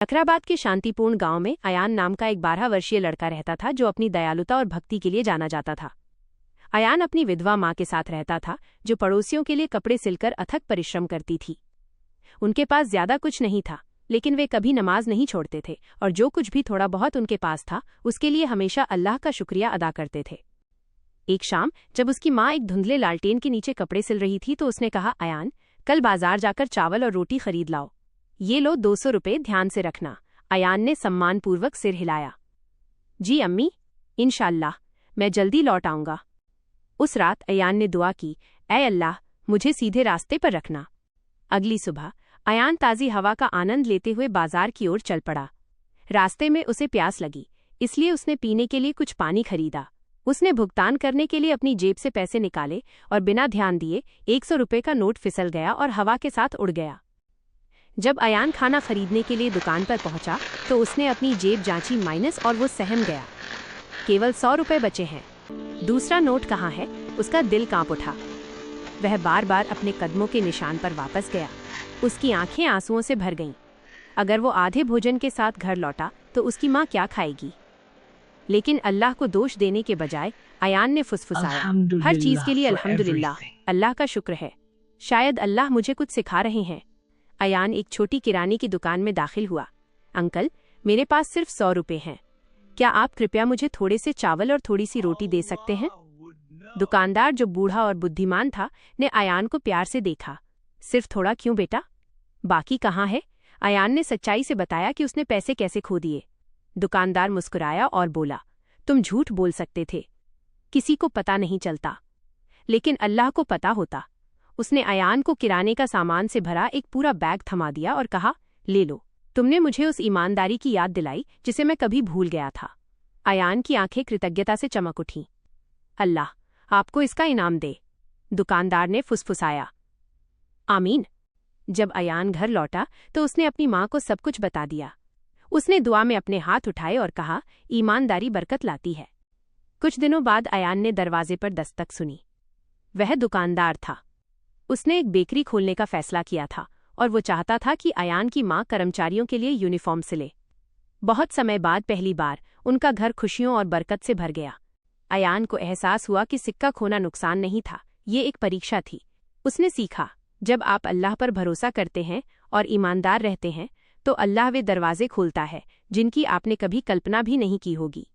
अकराबाद के शांतिपूर्ण गांव में अयान नाम का एक 12 वर्षीय लड़का रहता था जो अपनी दयालुता और भक्ति के लिए जाना जाता था। अयान अपनी विधवा मां के साथ रहता था जो पड़ोसियों के लिए कपड़े सिलकर अथक परिश्रम करती थी। उनके पास ज्यादा कुछ नहीं था, लेकिन वे कभी नमाज नहीं छोड़ते थे और जो कुछ भी थोड़ा बहुत उनके पास था उसके लिए हमेशा अल्लाह का शुक्रिया अदा करते थे। एक शाम जब उसकी माँ एक धुंधले लालटेन के नीचे कपड़े सिल रही थी तो उसने कहा, अयान, कल बाजार जाकर चावल और रोटी खरीद लाओ। ये लो 200 रुपये, ध्यान से रखना। अयान ने सम्मानपूर्वक सिर हिलाया। जी अम्मी, इंशाअल्लाह, मैं जल्दी लौट आऊंगा। उस रात अयान ने दुआ की, ऐ अल्लाह, मुझे सीधे रास्ते पर रखना। अगली सुबह अयान ताज़ी हवा का आनंद लेते हुए बाजार की ओर चल पड़ा। रास्ते में उसे प्यास लगी, इसलिए उसने पीने के लिए कुछ पानी खरीदा। उसने भुगतान करने के लिए अपनी जेब से पैसे निकाले और बिना ध्यान दिए 100 रुपये का नोट फिसल गया और हवा के साथ उड़ गया। जब अयान खाना खरीदने के लिए दुकान पर पहुंचा तो उसने अपनी जेब जांची माइनस और वो सहम गया। केवल 100 रुपये बचे हैं। दूसरा नोट कहाँ है? उसका दिल कांप उठा। वह बार बार अपने कदमों के निशान पर वापस गया। उसकी आंखें आंसुओं से भर गईं। अगर वो आधे भोजन के साथ घर लौटा तो उसकी माँ क्या खाएगी? लेकिन अल्लाह को दोष देने के बजाय अयान ने फुसफुसाया, हर चीज़ के लिए अल्हम्दुलिल्लाह, अल्लाह का शुक्र है। शायद अल्लाह मुझे कुछ सिखा रहे हैं। अयान एक छोटी किराने की दुकान में दाखिल हुआ। अंकल, मेरे पास सिर्फ 100 रुपये हैं। क्या आप कृपया मुझे थोड़े से चावल और थोड़ी सी रोटी दे सकते हैं? दुकानदार, जो बूढ़ा और बुद्धिमान था, ने अयान को प्यार से देखा। सिर्फ थोड़ा क्यों बेटा? बाकी कहाँ है? अयान ने सच्चाई से बताया कि उसने पैसे कैसे खो दिए। दुकानदार मुस्कुराया और बोला, तुम झूठ बोल सकते थे, किसी को पता नहीं चलता, लेकिन अल्लाह को पता होता। उसने अयान को किराने का सामान से भरा एक पूरा बैग थमा दिया और कहा, ले लो, तुमने मुझे उस ईमानदारी की याद दिलाई जिसे मैं कभी भूल गया था। अयान की आंखें कृतज्ञता से चमक उठीं। अल्लाह आपको इसका इनाम दे, दुकानदार ने फुसफुसाया। आमीन। जब अयान घर लौटा तो उसने अपनी माँ को सब कुछ बता दिया। उसने दुआ में अपने हाथ उठाए और कहा, ईमानदारी बरकत लाती है। कुछ दिनों बाद अयान ने दरवाजे पर दस्तक सुनी। वह दुकानदार था। उसने एक बेकरी खोलने का फैसला किया था और वो चाहता था कि अयान की माँ कर्मचारियों के लिए यूनिफॉर्म सिले। बहुत समय बाद पहली बार उनका घर खुशियों और बरकत से भर गया। अयान को एहसास हुआ कि सिक्का खोना नुकसान नहीं था, ये एक परीक्षा थी। उसने सीखा, जब आप अल्लाह पर भरोसा करते हैं और ईमानदार रहते हैं तो अल्लाह वे दरवाजे खोलता है जिनकी आपने कभी कल्पना भी नहीं की होगी।